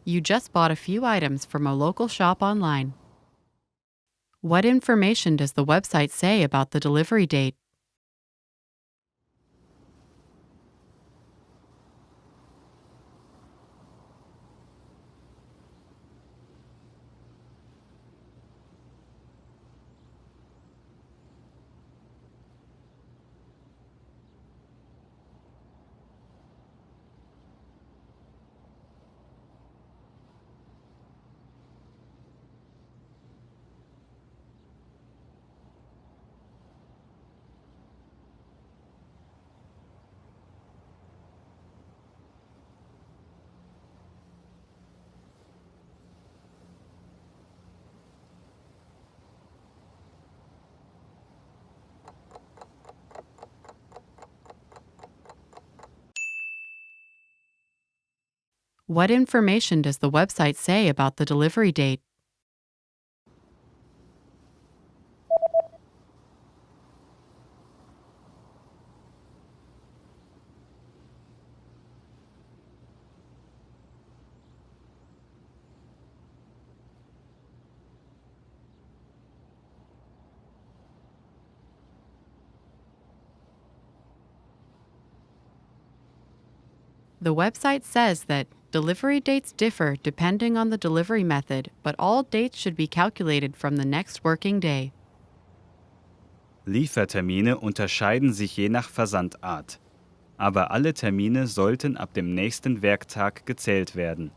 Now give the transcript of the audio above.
You just bought a few items from a local shop online. What information does the website say about the delivery date? What information does the website say about the delivery date? The website says that delivery dates differ depending on the delivery method, but all dates should be calculated from the next working day. Liefertermine unterscheiden sich je nach Versandart. Aber alle Termine sollten ab dem nächsten Werktag gezählt werden.